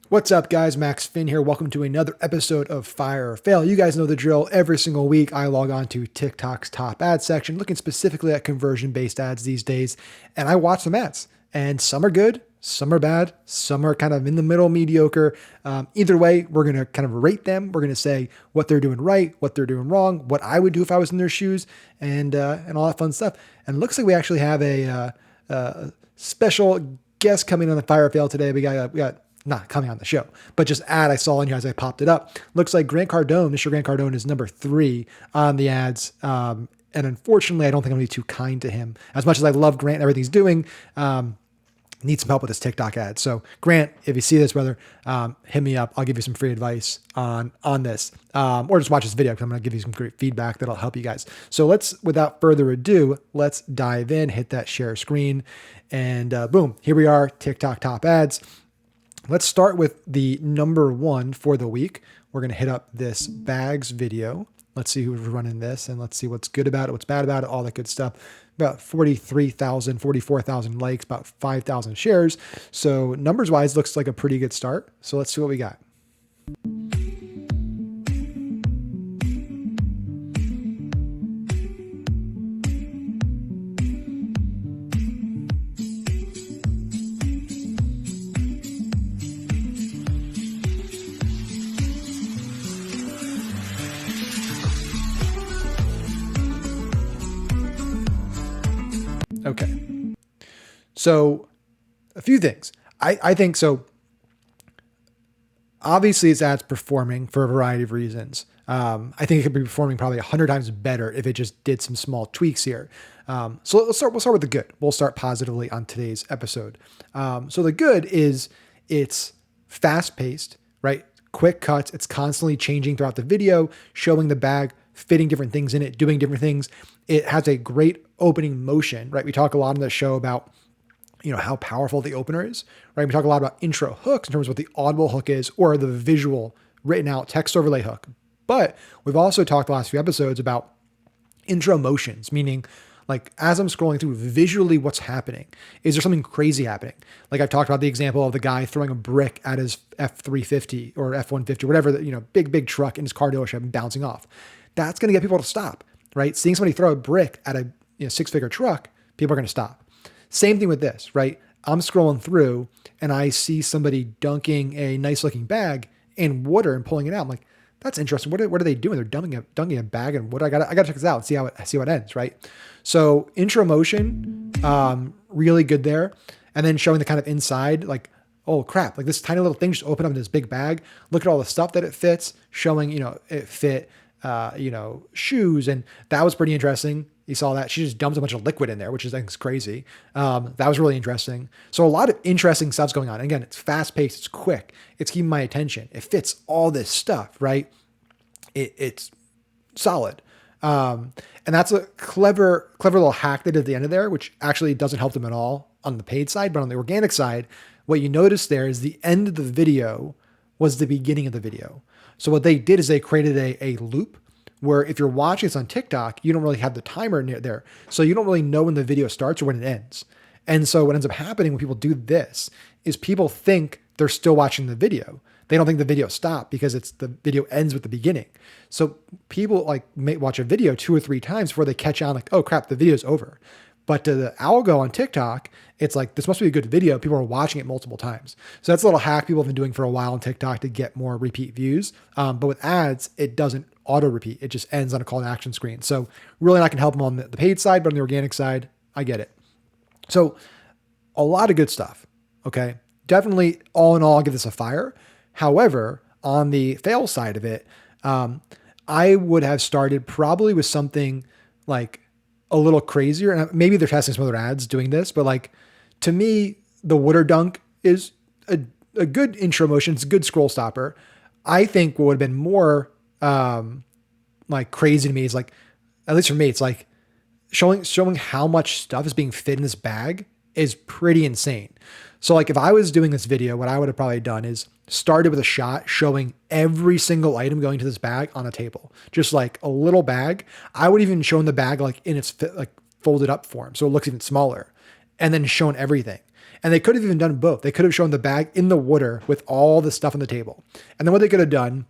What's up, guys? Max Finn here. Welcome to another episode of Fire or Fail. You guys know the drill. Every single week, I log on to TikTok's top ad section, looking specifically at conversion-based ads these days, and I watch some ads. And some are good, some are bad, some are kind of in the middle, mediocre. Either way, we're going to kind of rate them. We're going to say what they're doing right, what they're doing wrong, what I would do if I was in their shoes, and all that fun stuff. And it looks like we actually have a special guest coming on the Fire or Fail today. We got not coming on the show, but just ad I saw in here as I popped it up. Looks like Mr. Grant Cardone is number 3 on the ads. And unfortunately, I don't think I'm going to be too kind to him. As much as I love Grant and everything he's doing, need some help with his TikTok ad. So Grant, if you see this, brother, hit me up. I'll give you some free advice on this, or just watch this video because I'm going to give you some great feedback that'll help you guys. So without further ado, let's dive in, hit that share screen, and boom, here we are, TikTok top ads. Let's start with the number 1 for the week. We're going to hit up this bags video. Let's see who's running this and let's see what's good about it, what's bad about it, all that good stuff. About 44,000 likes, about 5,000 shares. So numbers wise, looks like a pretty good start. So let's see what we got. Okay. So a few things. I think so. Obviously, this ad's performing for a variety of reasons. I think it could be performing probably 100 times better if it just did some small tweaks here. So we'll start with the good. We'll start positively on today's episode. So the good is it's fast paced, right? Quick cuts. It's constantly changing throughout the video, showing the bag, fitting different things in it, doing different things. It has a great opening motion, right? We talk a lot on the show about, how powerful the opener is, right? We talk a lot about intro hooks in terms of what the audible hook is or the visual written out text overlay hook. But we've also talked the last few episodes about intro motions, meaning like as I'm scrolling through visually what's happening, is there something crazy happening? Like I've talked about the example of the guy throwing a brick at his F350 or F150, whatever, big truck in his car dealership and bouncing off. That's going to get people to stop, right? Seeing somebody throw a brick at a 6-figure truck, people are going to stop. Same thing with this, right? I'm scrolling through and I see somebody dunking a nice looking bag in water and pulling it out. I'm like, that's interesting. What are they doing? They're dunking a bag and what I got to check this out and see how it ends, right? So intro motion, really good there. And then showing the kind of inside, like, oh crap, like this tiny little thing just opened up in this big bag. Look at all the stuff that it fits, showing, it fit, shoes. And that was pretty interesting. You saw that she just dumps a bunch of liquid in there, which I think is crazy. That was really interesting. So a lot of interesting stuff's going on. And again, it's fast paced. It's quick. It's keeping my attention. It fits all this stuff, right? It's solid. And that's a clever little hack they did at the end of there, which actually doesn't help them at all on the paid side, but on the organic side, what you notice there is the end of the video was the beginning of the video. So what they did is they created a loop where if you're watching this on TikTok, you don't really have the timer near there. So you don't really know when the video starts or when it ends. And so what ends up happening when people do this is people think they're still watching the video. They don't think the video stopped because the video ends with the beginning. So people may watch a video 2 or 3 times before they catch on oh crap, the video's over. But to the algo on TikTok, it's like, this must be a good video. People are watching it multiple times. So that's a little hack people have been doing for a while on TikTok to get more repeat views. But with ads, it doesn't auto repeat. It just ends on a call to action screen. So really not going to help them on the paid side, but on the organic side, I get it. So a lot of good stuff. Okay. Definitely all in all, I'll give this a fire. However, on the fail side of it, I would have started probably with something like a little crazier. And maybe they're testing some other ads doing this, but to me, the water dunk is a good intro motion. It's a good scroll stopper. I think what would have been more crazy to me is at least for me, it's showing how much stuff is being fit in this bag is pretty insane. So if I was doing this video, what I would have probably done is started with a shot showing every single item going to this bag on a table, just like a little bag. I would even shown the bag in its folded up form, so it looks even smaller, and then shown everything. And they could have even done both. They could have shown the bag in the water with all the stuff on the table. And then what they could have done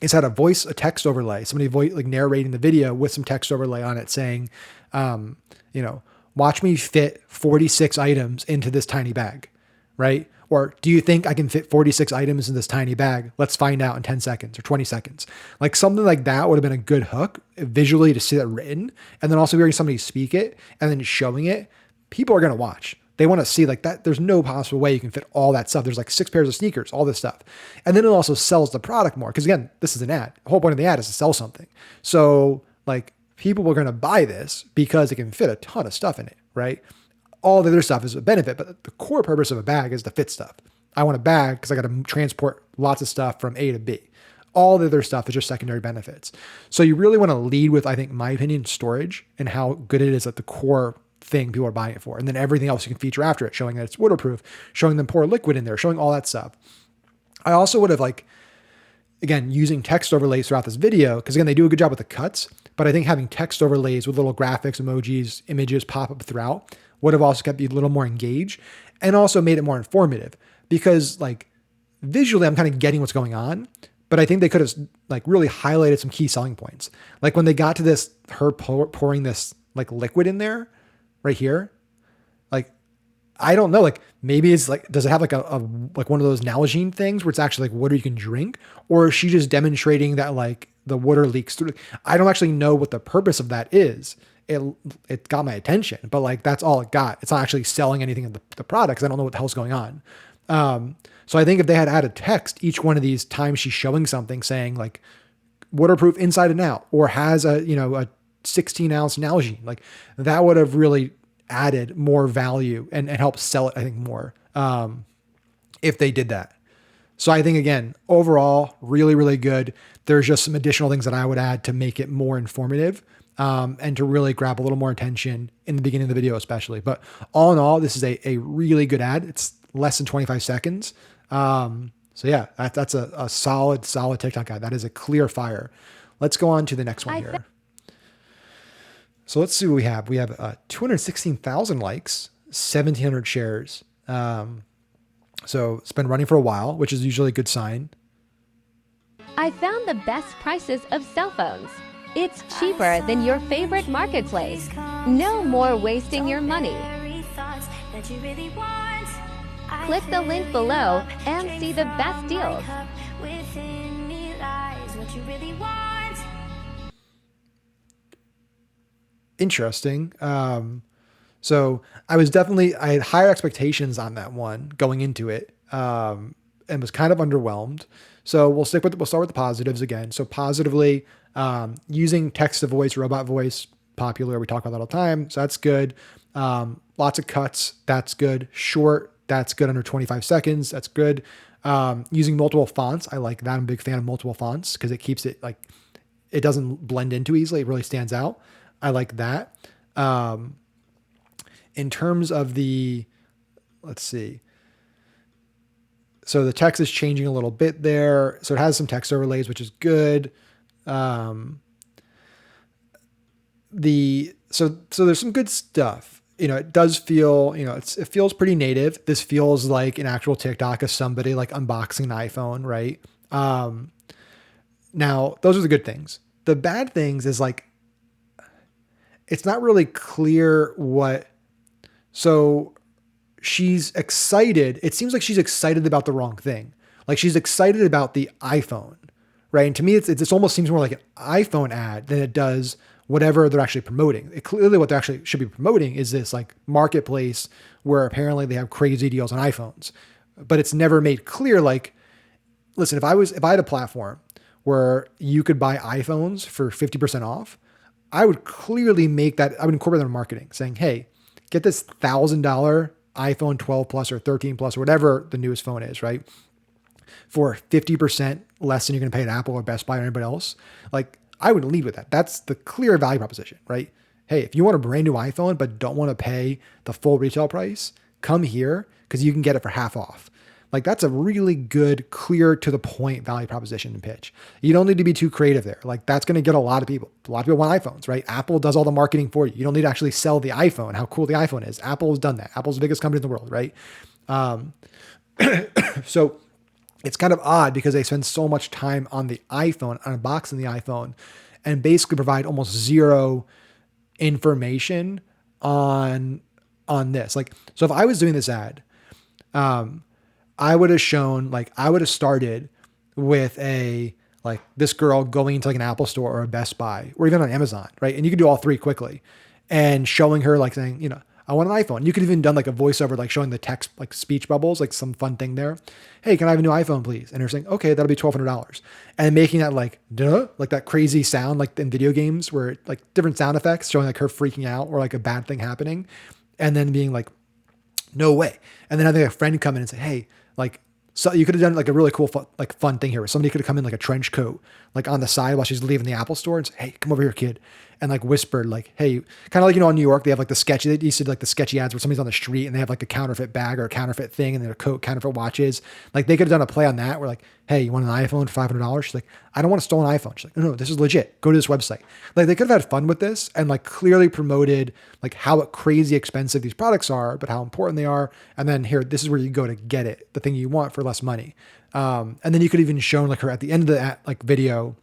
is had a text overlay, somebody like narrating the video with some text overlay on it saying, watch me fit 46 items into this tiny bag, right? Or do you think I can fit 46 items in this tiny bag? Let's find out in 10 seconds or 20 seconds. Like something like that would have been a good hook visually to see that written. And then also hearing somebody speak it and then showing it. People are going to watch. They want to see like that. There's no possible way you can fit all that stuff. There's like 6 pairs of sneakers, all this stuff. And then it also sells the product more. Because again, this is an ad. The whole point of the ad is to sell something. So like people are going to buy this because it can fit a ton of stuff in it, right? All the other stuff is a benefit, but the core purpose of a bag is to fit stuff. I want a bag because I got to transport lots of stuff from A to B. All the other stuff is just secondary benefits. So you really want to lead with, I think, in my opinion, storage and how good it is at the core thing people are buying it for. And then everything else you can feature after it, showing that it's waterproof, showing them pour liquid in there, showing all that stuff. I also would have again, using text overlays throughout this video, because again, they do a good job with the cuts, but I think having text overlays with little graphics, emojis, images pop up throughout would have also kept you a little more engaged and also made it more informative because visually I'm kind of getting what's going on, but I think they could have really highlighted some key selling points. Like when they got to this, her pouring this liquid in there right here. I don't know, maybe it's does it have a one of those Nalgene things where it's actually water you can drink, or is she just demonstrating that the water leaks through? I don't actually know what the purpose of that is. It got my attention, but that's all it got. It's not actually selling anything in the product because I don't know what the hell's going on. So I think if they had added text each one of these times she's showing something saying waterproof inside and out, or has a 16-ounce Nalgene, that would have really added more value and helped sell it, I think, more if they did that. So I think, again, overall, really, really good. There's just some additional things that I would add to make it more informative and to really grab a little more attention in the beginning of the video, especially. But all in all, this is a really good ad. It's less than 25 seconds. So yeah, that's a solid TikTok ad. That is a clear fire. Let's go on to the next one here. So let's see what we have. We have 216,000 likes, 1,700 shares. So it's been running for a while, which is usually a good sign. I found the best prices of cell phones. It's cheaper than your favorite marketplace. No more wasting your money. Click the link below and see the best deals. Interesting. So I had higher expectations on that one going into it, and was kind of underwhelmed. So we'll start with the positives again. So positively, using text to voice, robot voice, popular. We talk about that all the time. So that's good. Lots of cuts. That's good. Short. That's good. Under 25 seconds. That's good. Using multiple fonts. I like that. I'm a big fan of multiple fonts because it keeps it it doesn't blend in too easily. It really stands out. I like that. In terms of let's see. So the text is changing a little bit there. So it has some text overlays, which is good. So there's some good stuff. It does feel, it feels pretty native. This feels like an actual TikTok of somebody unboxing an iPhone, right? Now those are the good things. The bad things is it's not really clear so she's excited. It seems like she's excited about the wrong thing. She's excited about the iPhone, right? And to me, it almost seems more like an iPhone ad than it does whatever they're actually promoting. Clearly what they actually should be promoting is this marketplace where apparently they have crazy deals on iPhones, but it's never made clear. Listen, if I had a platform where you could buy iPhones for 50% off, I would clearly I would incorporate that in marketing saying, hey, get this $1,000 iPhone 12 Plus or 13 Plus or whatever the newest phone is, right? For 50% less than you're going to pay at Apple or Best Buy or anybody else. I would lead with that. That's the clear value proposition, right? Hey, if you want a brand new iPhone, but don't want to pay the full retail price, come here because you can get it for half off. Like that's a really good, clear to the point value proposition and pitch. You don't need to be too creative there. Like that's going to get a lot of people. A lot of people want iPhones, right? Apple does all the marketing for you. You don't need to actually sell the iPhone, how cool the iPhone is. Apple has done that. Apple's the biggest company in the world, right? So it's kind of odd because they spend so much time on the iPhone, unboxing the iPhone, and basically provide almost zero information on this. Like, so if I was doing this ad, I would have shown, like, I would have started with like this girl going into like an Apple store or a Best Buy or even on Amazon, right? And you could do all three quickly and showing her like saying, I want an iPhone. You could even done like a voiceover, like showing the text, like speech bubbles, like some fun thing there. Hey, can I have a new iPhone, please? And they're saying, okay, that'll be $1,200. And making that like, duh, like that crazy sound, like in video games where like different sound effects showing like her freaking out or like a bad thing happening. And then being like, no way. And then having a friend come in and say, hey, like, so you could have done like a really cool, fun thing here where somebody could have come in like a trench coat, like on the side while she's leaving the Apple store and say, hey, come over here, kid. And like whispered like, hey, kind of like, in New York, they have like the sketchy, they used to do like the sketchy ads where somebody's on the street and they have like a counterfeit bag or a counterfeit thing and their coat, counterfeit watches. Like they could have done a play on that where like, hey, you want an iPhone for $500? She's like, I don't want a stolen iPhone. She's like, no, this is legit. Go to this website. Like they could have had fun with this and like clearly promoted like how crazy expensive these products are, but how important they are. And then here, this is where you go to get it, the thing you want for less money. And then you could even shown like her at the end of the like video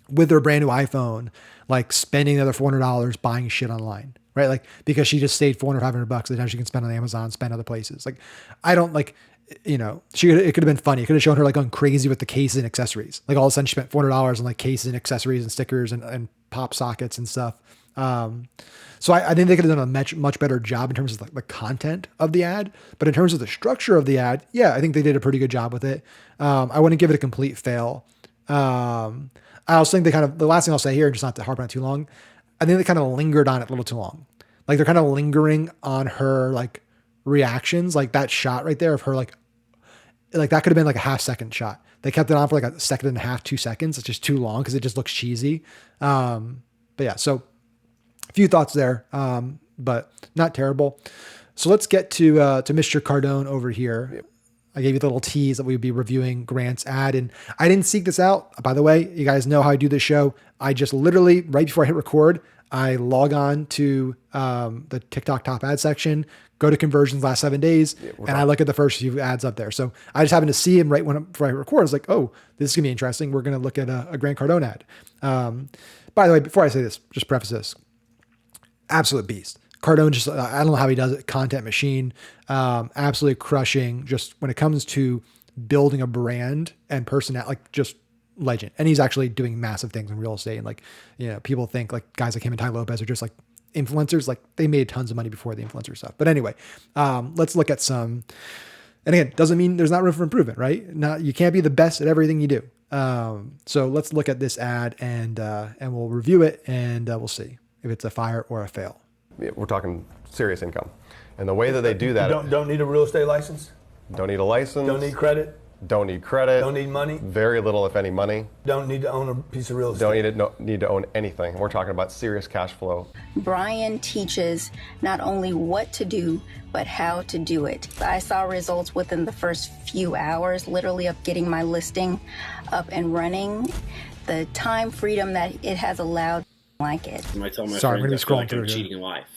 with their brand new iPhone, like spending another $400 buying shit online, right? Like because she just saved $400, $500 that now she can spend on Amazon, spend other places. Like I don't like, it could have been funny. It could have shown her like going crazy with the cases and accessories. Like all of a sudden she spent $400 on like cases and accessories and stickers and pop sockets and stuff. So I think they could have done a much better job in terms of like the content of the ad, but in terms of the structure of the ad, yeah, I think they did a pretty good job with it. I wouldn't give it a complete fail. I also think the last thing I'll say here, just not to harp on it too long, I think they kind of lingered on it a little too long. Like they're kind of lingering on her like reactions, like that shot right there of her like that could have been like a half-second shot. They kept it on for like a second and a half, 2 seconds. It's just too long because it just looks cheesy. But yeah, so a few thoughts there, but not terrible. So let's get to Mr. Cardone over here. Yep. I gave you the little tease that we would be reviewing Grant's ad, and I didn't seek this out. By the way, you guys know how I do this show. I just literally, right before I hit record, I log on to the TikTok top ad section, go to conversions last 7 days, and I look at the first few ads up there. So I just happened to see him right before I record. I was like, oh, this is going to be interesting. We're going to look at a Grant Cardone ad. By the way, before I say this, just preface this. Absolute beast. Cardone just, I don't know how he does it. Content machine, absolutely crushing just when it comes to building a brand and personality, like just legend. And he's actually doing massive things in real estate. And like, people think like guys like him and Ty Lopez are just like influencers. Like they made tons of money before the influencer stuff. But anyway, let's look at some, and again, doesn't mean there's not room for improvement, right? You can't be the best at everything you do. So let's look at this ad and we'll review it and we'll see if it's a fire or a fail. We're talking serious income. And the way that they do that... Don't need a real estate license? Don't need a license. Don't need credit? Don't need credit. Don't need money? Very little, if any, money. Don't need to own a piece of real estate? Don't need to own anything. We're talking about serious cash flow. Brian teaches not only what to do, but how to do it. I saw results within the first few hours, literally, of getting my listing up and running. The time freedom that it has allowed, like it. I tell my Sorry, I'm going to friends be scrolling I'm through cheating in life.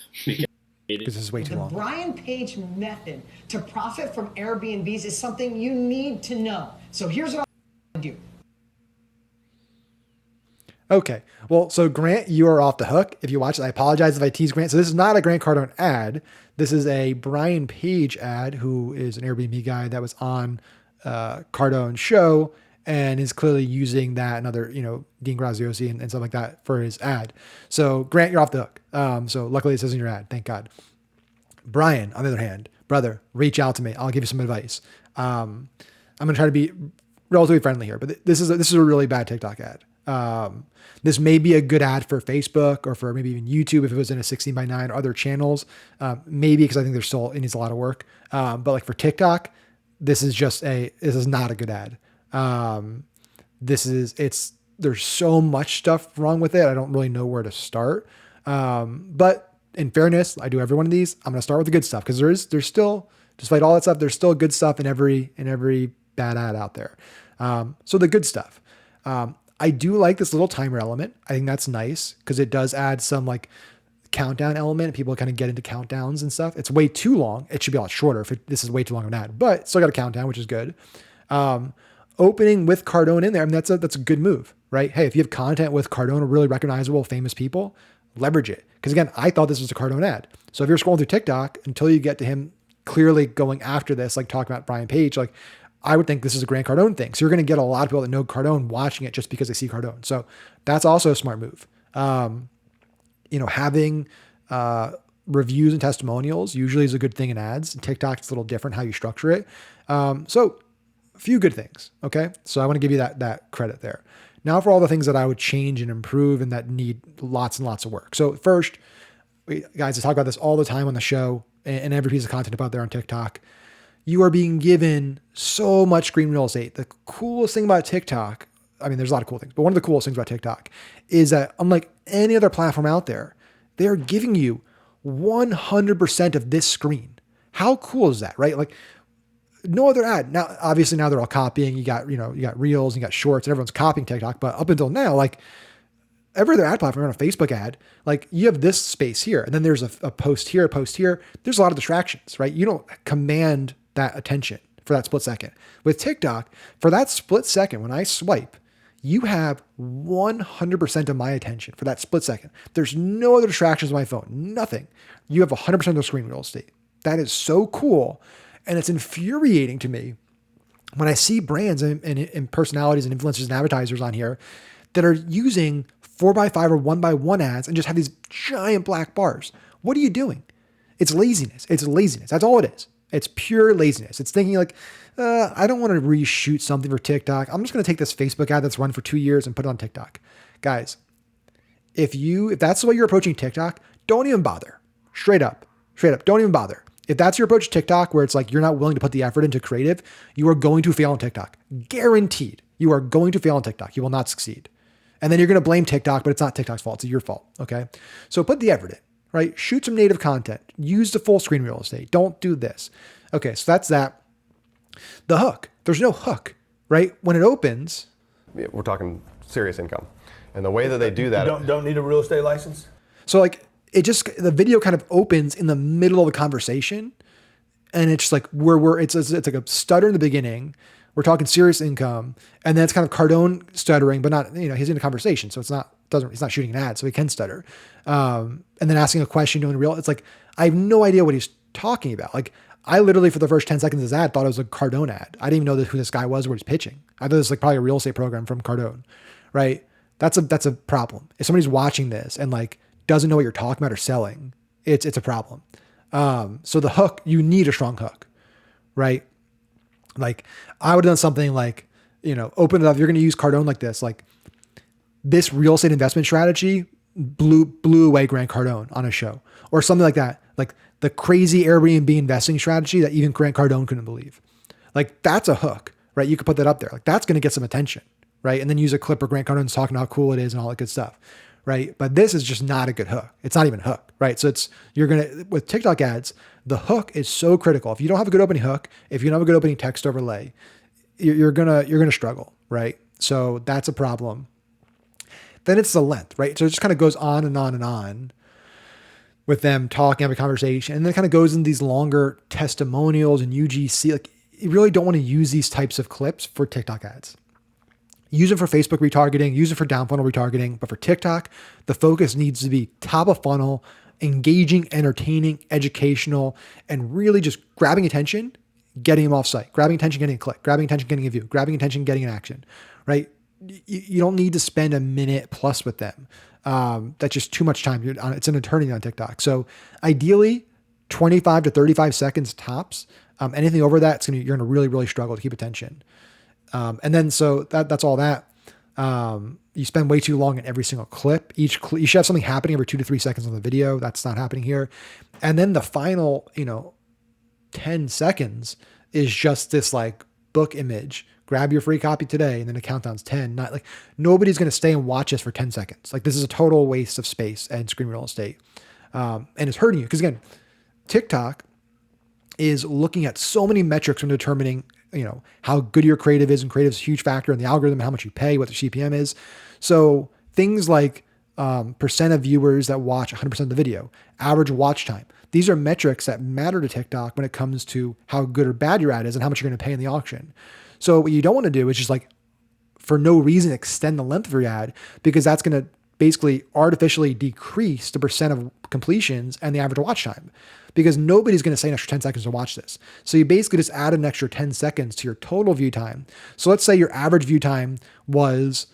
Because this is way too long. The Brian Page method to profit from Airbnbs is something you need to know. So here's what I do. Okay. Well, so Grant, you are off the hook. If you watch it, I apologize if I tease Grant. So this is not a Grant Cardone ad. This is a Brian Page ad, who is an Airbnb guy that was on Cardone's show and is clearly using that and other, Dean Graziosi and stuff like that for his ad. So Grant, you're off the hook. So luckily it says in your ad, thank God. Brian, on the other hand, brother, reach out to me. I'll give you some advice. I'm going to try to be relatively friendly here, but this is a really bad TikTok ad. This may be a good ad for Facebook or for maybe even YouTube if it was in a 16:9 or other channels. Maybe because I think it needs a lot of work. But like for TikTok, this is not a good ad. There's so much stuff wrong with it. I don't really know where to start. But in fairness, I do every one of these. I'm going to start with the good stuff because there's still Despite all that stuff, there's still good stuff in every bad ad out there. So the good stuff. I do like this little timer element. I think that's nice because it does add some like countdown element. People kind of get into countdowns and stuff. It's way too long. It should be a lot shorter if this is way too long of an ad, but still got a countdown, which is good. Opening with Cardone in there, I mean, that's a good move, right? Hey, if you have content with Cardone or really recognizable famous people, leverage it. Because again, I thought this was a Cardone ad. So if you're scrolling through TikTok until you get to him clearly going after this, like talking about Brian Page, like I would think this is a Grant Cardone thing. So you're going to get a lot of people that know Cardone watching it just because they see Cardone. So that's also a smart move. Having reviews and testimonials usually is a good thing in ads. In TikTok, it's a little different how you structure it. So a few good things. Okay. So I want to give you that credit there. Now for all the things that I would change and improve and that need lots and lots of work. So first, guys, I talk about this all the time on the show and every piece of content about there on TikTok. You are being given so much screen real estate. The coolest thing about TikTok, I mean, there's a lot of cool things, but one of the coolest things about TikTok is that unlike any other platform out there, they're giving you 100% of this screen. How cool is that, right? Like no other ad. Now, obviously now they're all copying. You got reels, you got shorts, and everyone's copying TikTok. But up until now, like every other ad platform, on a Facebook ad, like you have this space here, and then there's a post here, a post here. There's a lot of distractions, right? You don't command that attention for that split second. With TikTok, for that split second, when I swipe, you have 100% of my attention for that split second. There's no other distractions on my phone, nothing. You have 100% of the screen real estate. That is so cool. And it's infuriating to me when I see brands and personalities and influencers and advertisers on here that are using 4x5 or 1x1 ads and just have these giant black bars. What are you doing? It's laziness. It's laziness. That's all it is. It's pure laziness. It's thinking like, I don't want to reshoot something for TikTok. I'm just going to take this Facebook ad that's run for 2 years and put it on TikTok. Guys, if that's the way you're approaching TikTok, don't even bother. Straight up, don't even bother. If that's your approach to TikTok, where it's like you're not willing to put the effort into creative, you are going to fail on TikTok. Guaranteed. You are going to fail on TikTok. You will not succeed. And then you're going to blame TikTok, but it's not TikTok's fault. It's your fault. Okay. So put the effort in, right? Shoot some native content. Use the full screen real estate. Don't do this. Okay. So that's that. The hook. There's no hook, right? When it opens. We're talking serious income. And the way that they do that. You don't need a real estate license? So like the video kind of opens in the middle of the conversation. And it's like it's like a stutter in the beginning. We're talking serious income. And then it's kind of Cardone stuttering, but not, he's in a conversation. So he's not shooting an ad, so he can stutter. And then asking a question, doing real. It's like, I have no idea what he's talking about. Like I literally for the first 10 seconds of this ad thought it was a Cardone ad. I didn't even know who this guy was or what he's pitching. I thought it was like probably a real estate program from Cardone, right? That's a problem. If somebody's watching this and like doesn't know what you're talking about or selling, it's a problem. So the hook, you need a strong hook, right? Like I would have done something like, open it up. You're going to use Cardone like this real estate investment strategy blew away Grant Cardone on a show or something like that. Like the crazy Airbnb investing strategy that even Grant Cardone couldn't believe. Like that's a hook, right? You could put that up there. Like that's going to get some attention, right? And then use a clip where Grant Cardone's talking about how cool it is and all that good stuff, right? But this is just not a good hook. It's not even a hook, right? So with TikTok ads, the hook is so critical. If you don't have a good opening hook, if you don't have a good opening text overlay, you're gonna struggle, right? So that's a problem. Then it's the length, right? So it just kind of goes on and on and on with them talking, having a conversation, and then it kind of goes in these longer testimonials and UGC. Like you really don't want to use these types of clips for TikTok ads. Use it for Facebook retargeting, use it for down funnel retargeting, but for TikTok, the focus needs to be top of funnel, engaging, entertaining, educational, and really just grabbing attention, getting them off site, grabbing attention, getting a click, grabbing attention, getting a view, grabbing attention, getting an action, right? You don't need to spend a minute plus with them. That's just too much time. It's an eternity on TikTok. So ideally 25 to 35 seconds tops. Anything over that, you're going to really, really struggle to keep attention. And then, so that's all that. You spend way too long in every single clip. You should have something happening every 2 to 3 seconds on the video. That's not happening here. And then the final, 10 seconds is just this like book image. Grab your free copy today. And then the countdown's 10. Not like nobody's going to stay and watch this for 10 seconds. Like this is a total waste of space and screen real estate. And it's hurting you. Cause again, TikTok is looking at so many metrics when determining, how good your creative is, and creative is a huge factor in the algorithm, how much you pay, what the CPM is. So things like percent of viewers that watch 100% of the video, average watch time. These are metrics that matter to TikTok when it comes to how good or bad your ad is and how much you're going to pay in the auction. So what you don't want to do is just like, for no reason, extend the length of your ad, because that's going to basically artificially decrease the percent of completions and the average watch time, because nobody's going to say an extra 10 seconds to watch this. So you basically just add an extra 10 seconds to your total view time. So let's say your average view time was,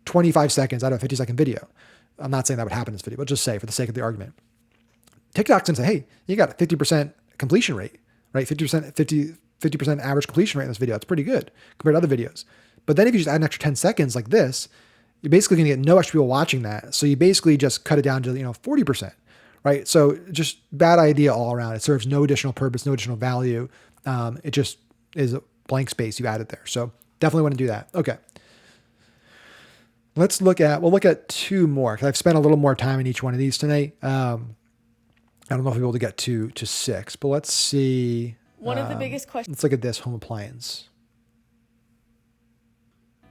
25 seconds out of a 50-second video. I'm not saying that would happen in this video, but just say for the sake of the argument, TikTok's going to say, hey, you got a 50% completion rate, right? 50% average completion rate in this video. That's pretty good compared to other videos. But then if you just add an extra 10 seconds like this, you're basically going to get no extra people watching that. So you basically just cut it down to, 40%, right? So just bad idea all around. It serves no additional purpose, no additional value. It just is a blank space you added there. So definitely want to do that. Okay. We'll look at two more, because I've spent a little more time in each one of these tonight. I don't know if we'll be able to get to 6, but let's see. One of the biggest questions. Let's look at this home appliance.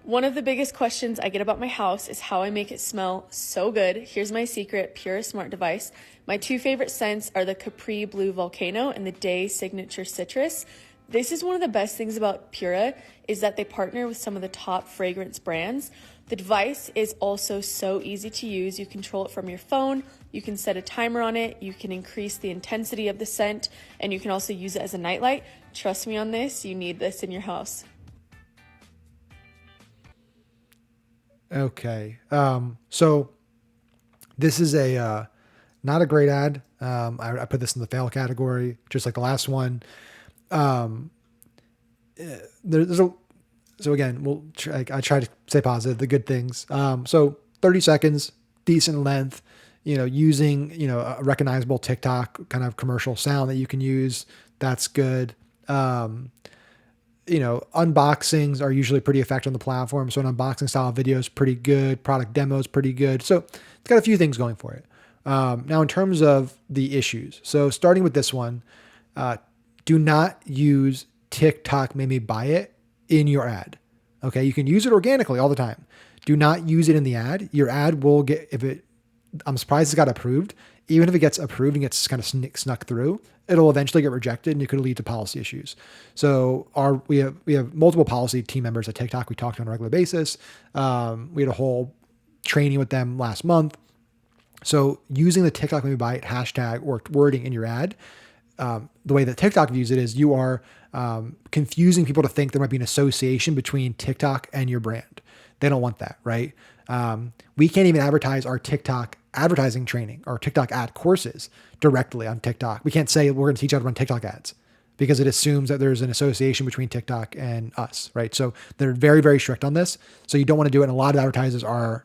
One of the biggest questions I get about my house is how I make it smell so good. Here's my secret, Pura Smart Device. My 2 favorite scents are the Capri Blue Volcano and the Day Signature Citrus. This is one of the best things about Pura, is that they partner with some of the top fragrance brands. The device is also so easy to use. You control it from your phone. You can set a timer on it. You can increase the intensity of the scent, and you can also use it as a nightlight. Trust me on this. You need this in your house. Okay. So this is not a great ad. I put this in the fail category, just like the last one. So again, I try to stay positive, the good things. So 30 seconds, decent length, using, a recognizable TikTok kind of commercial sound that you can use. That's good. Unboxings are usually pretty effective on the platform. So an unboxing style video is pretty good. Product demo is pretty good. So it's got a few things going for it. Now in terms of the issues, so starting with this one, do not use TikTok made me buy it in your ad. Okay. You can use it organically all the time. Do not use it in the ad. Your ad will get, I'm surprised it got approved. Even if it gets approved and gets kind of snuck through, it'll eventually get rejected, and it could lead to policy issues. So we have multiple policy team members at TikTok we talk to on a regular basis. We had a whole training with them last month. So using the TikTok maybe buy it hashtag or wording in your ad, the way that TikTok views it is you are confusing people to think there might be an association between TikTok and your brand. They don't want that, right? We can't even advertise our TikTok advertising training or TikTok ad courses directly on TikTok. We can't say we're going to teach how to run TikTok ads because it assumes that there's an association between TikTok and us, right? So they're very, very strict on this. So you don't want to do it. And a lot of advertisers are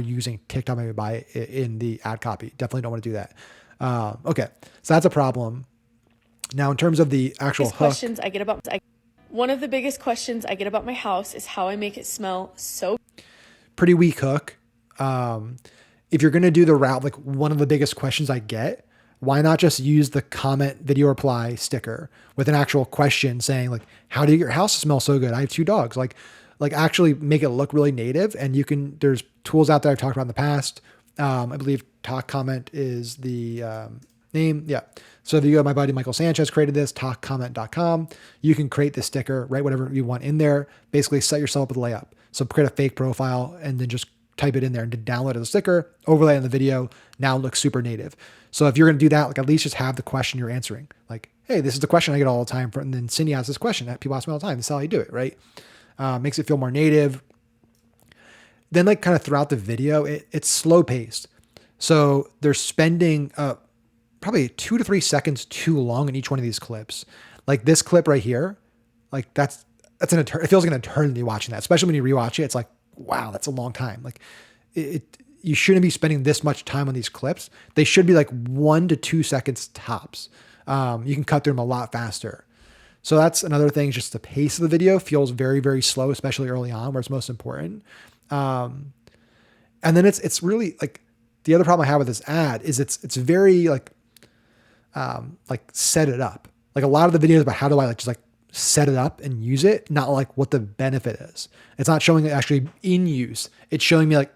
using TikTok maybe buy it in the ad copy. Definitely don't want to do that. Okay, so that's a problem. Now, in terms of the actual hook, One of the biggest questions I get about my house is how I make it smell so pretty weak hook. If you're going to do the route, like one of the biggest questions I get, why not just use the comment video reply sticker with an actual question saying like, how do you get your house smell so good? I have 2 dogs. Like actually make it look really native. And there's tools out there I've talked about in the past. I believe Talk Comment is the name. Yeah. So if you go, my buddy Michael Sanchez created this, talkcomment.com. You can create this sticker, write whatever you want in there, basically set yourself up with a layup. So create a fake profile and then just type it in there and download it as a sticker, overlay it in the video. Now it looks super native. So if you're going to do that, like at least just have the question you're answering. Like, hey, this is the question I get all the time. And then Cindy asks this question that people ask me all the time. This is how you do it, right? Makes it feel more native. Then like kind of throughout the video, it's slow paced. So they're spending probably 2 to 3 seconds too long in each one of these clips. Like this clip right here, like it feels like an eternity watching that, especially when you rewatch it. It's like, wow, that's a long time. Like you shouldn't be spending this much time on these clips. They should be like 1 to 2 seconds tops. You can cut through them a lot faster. So that's another thing. Just the pace of the video feels very, very slow, especially early on where it's most important. And then it's really like the other problem I have with this ad is it's very like, like set it up. Like a lot of the videos about how do I like just like set it up and use it, not like what the benefit is. It's not showing it actually in use. It's showing me like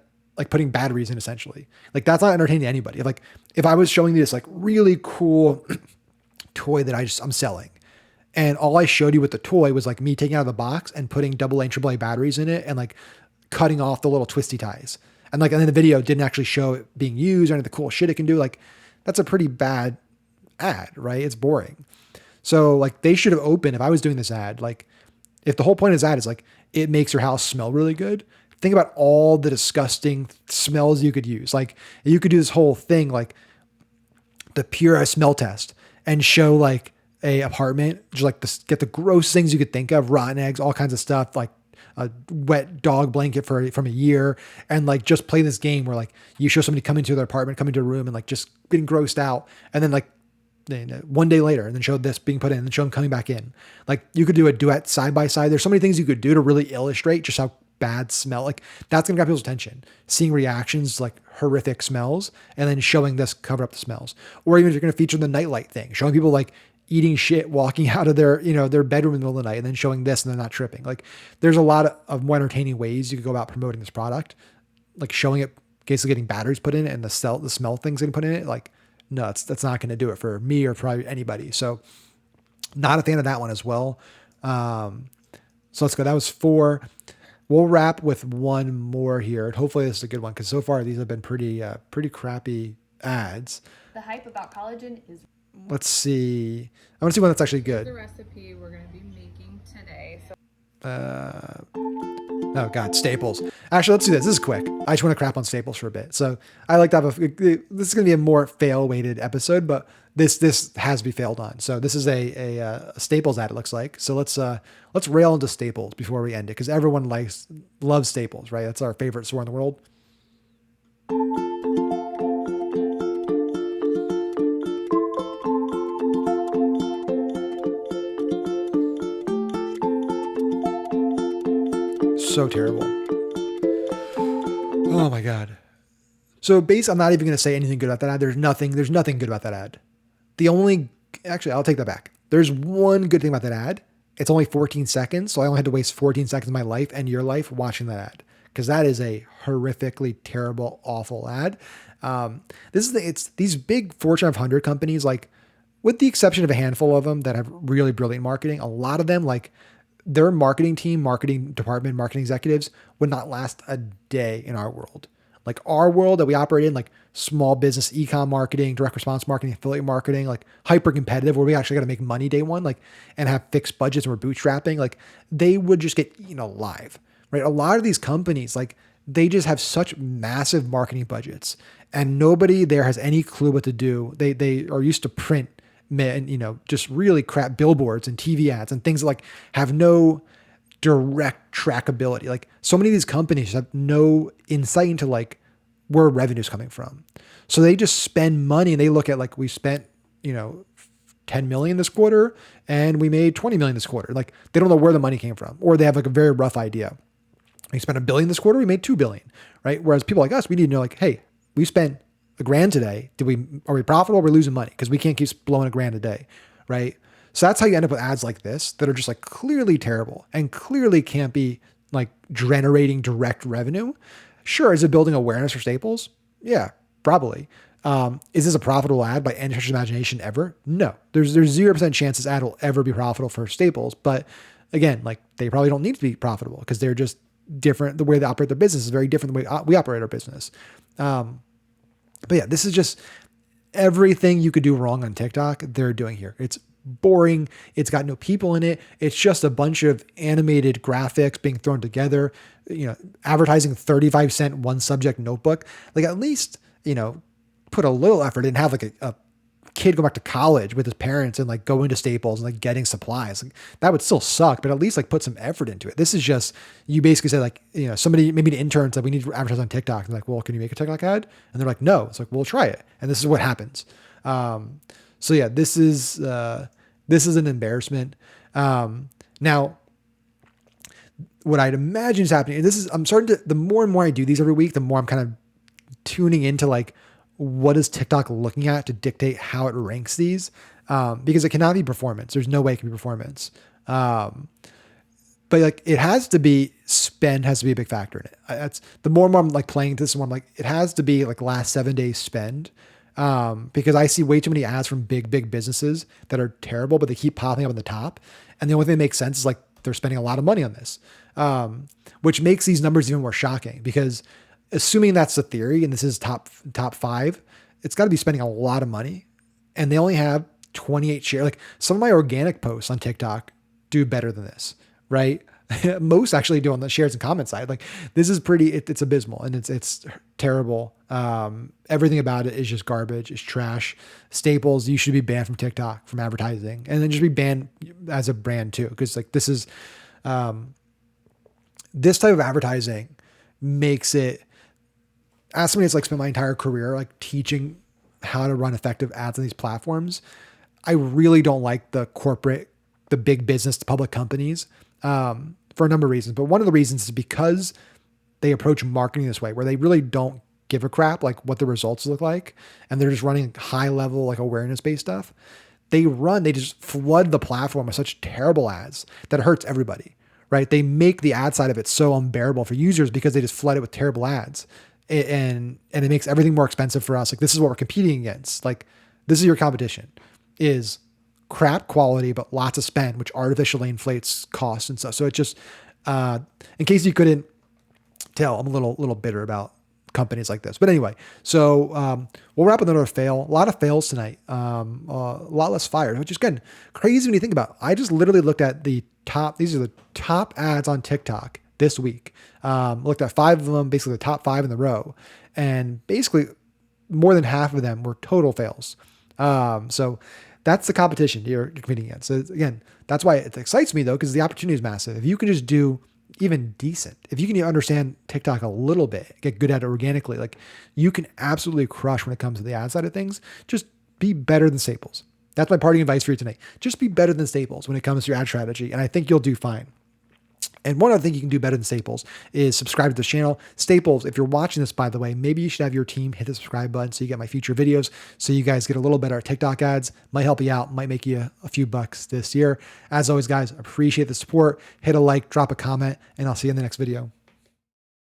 putting batteries in essentially. Like that's not entertaining anybody. Like if I was showing you this like really cool toy that I'm selling, and all I showed you with the toy was like me taking it out of the box and putting AA and AAA batteries in it and like cutting off the little twisty ties. And like, and then the video didn't actually show it being used or any of the cool shit it can do. Like that's a pretty bad ad, right? It's boring. So like they should have opened, if I was doing this ad, like if the whole point of this ad is like, it makes your house smell really good. Think about all the disgusting smells you could use. Like you could do this whole thing, like the Pura smell test and show like a apartment, just like get the gross things you could think of, rotten eggs, all kinds of stuff, like a wet dog blanket from a year, and like just play this game where like you show somebody coming to their apartment, coming to a room and like just getting grossed out. And then like one day later and then show this being put in and show them coming back in. Like you could do a duet side by side. There's so many things you could do to really illustrate just how bad smell. Like that's going to grab people's attention, seeing reactions, like horrific smells, and then showing this cover up the smells. Or even if you're going to feature the nightlight thing, showing people like eating shit, walking out of their, their bedroom in the middle of the night and then showing this and they're not tripping. Like there's a lot of more entertaining ways you could go about promoting this product, like showing it, basically getting batteries put in it and the smell things getting put in it. Like, no, that's not going to do it for me or probably anybody. So not a fan of that one as well. So let's go. That was 4. We'll wrap with one more here. And hopefully this is a good one, because so far these have been pretty crappy ads. The hype about collagen is... Let's see. I want to see one that's actually good. The recipe we're going to be making today. Oh God, Staples. Actually, let's do this. This is quick. I just want to crap on Staples for a bit. So I like to have this is going to be a more fail weighted episode, but this has to be failed on. So this is a Staples ad, it looks like. So let's rail into Staples before we end it, because everyone loves Staples, right? That's our favorite store in the world. So terrible. Oh my God. So I'm not even going to say anything good about that ad. There's nothing good about that ad. Actually, I'll take that back. There's one good thing about that ad. It's only 14 seconds. So I only had to waste 14 seconds of my life and your life watching that ad, because that is a horrifically terrible, awful ad. It's these big Fortune 500 companies, like with the exception of a handful of them that have really brilliant marketing, a lot of them, like their marketing team, marketing department, marketing executives would not last a day in our world. Like our world that we operate in, like small business, e-com marketing, direct response marketing, affiliate marketing, like hyper competitive, where we actually got to make money day one, like, and have fixed budgets and we're bootstrapping, like they would just get eaten alive, right? A lot of these companies, like they just have such massive marketing budgets and nobody there has any clue what to do. They are used to print and, just really crap billboards and TV ads and things that like have no direct trackability. Like so many of these companies have no insight into like where revenue's coming from. So they just spend money and they look at like, we spent, 10 million this quarter and we made 20 million this quarter. Like they don't know where the money came from, or they have like a very rough idea. We spent $1 billion this quarter, we made 2 billion, right? Whereas people like us, we need to know like, hey, we spent $1,000 today. Are we profitable or are we losing money? Because we can't keep blowing $1,000 a day, right? So that's how you end up with ads like this that are just like clearly terrible and clearly can't be like generating direct revenue. Sure, is it building awareness for Staples? Yeah, probably. Is this a profitable ad by any stretch of imagination ever? No, there's 0% chance this ad will ever be profitable for Staples. But again, like they probably don't need to be profitable because they're just different. The way they operate their business is very different than the way we operate our business. But yeah, this is just everything you could do wrong on TikTok, they're doing here. It's boring. It's got no people in it. It's just a bunch of animated graphics being thrown together, advertising 35-cent one subject notebook. Like at least, put a little effort and have like a kid go back to college with his parents and like go into Staples and like getting supplies. Like that would still suck, but at least like put some effort into it. This is just, you basically say like, somebody, maybe an intern said we need to advertise on TikTok. And like, well, can you make a TikTok ad? And they're like, no. It's like, we'll try it. And this is what happens. So yeah, this is an embarrassment. Now what I'd imagine is happening, and the more and more I do these every week, the more I'm kind of tuning into like what is TikTok looking at to dictate how it ranks these? Because it cannot be performance. There's no way it can be performance. But like it has to be, spend has to be a big factor in it. That's the more and more I'm like playing this, the more I'm like, it has to be like last 7 days spend. Because I see way too many ads from big businesses that are terrible, but they keep popping up on the top. And the only thing that makes sense is like they're spending a lot of money on this, which makes these numbers even more shocking, because assuming that's the theory and this is top 5, it's got to be spending a lot of money, and they only have 28 share. Like some of my organic posts on TikTok do better than this, right? Most actually do on the shares and comment side. Like this is pretty, it's abysmal and it's terrible. Everything about it is just garbage. It's trash. Staples, you should be banned from TikTok, from advertising, and then just be banned as a brand too. Cause like this is, this type of advertising makes it, as somebody that's like spent my entire career, like teaching how to run effective ads on these platforms, I really don't like the big business, the public companies, for a number of reasons. But one of the reasons is because they approach marketing this way, where they really don't give a crap like what the results look like, and they're just running high level like awareness based stuff. They just flood the platform with such terrible ads that it hurts everybody, right? They make the ad side of it so unbearable for users because they just flood it with terrible ads, and it makes everything more expensive for us. Like this is what we're competing against. Like this is your competition, is crap quality, but lots of spend, which artificially inflates costs and stuff. So it just, in case you couldn't tell, I'm a little bitter about companies like this, but anyway, so, we'll wrap with another fail. A lot of fails tonight. A lot less fires, which is good. Crazy when you think about it. I just literally looked at these are the top ads on TikTok this week. Looked at 5 of them, basically the top 5 in the row, and basically more than half of them were total fails. So that's the competition you're competing against. So again, that's why it excites me though, because the opportunity is massive. If you can just do even decent, if you can understand TikTok a little bit, get good at it organically, like you can absolutely crush when it comes to the ad side of things. Just be better than Staples. That's my parting advice for you tonight. Just be better than Staples when it comes to your ad strategy. And I think you'll do fine. And one other thing you can do better than Staples is subscribe to this channel. Staples, if you're watching this, by the way, maybe you should have your team hit the subscribe button so you get my future videos, so you guys get a little better at TikTok ads. Might help you out, might make you a few bucks this year. As always, guys, appreciate the support. Hit a like, drop a comment, and I'll see you in the next video.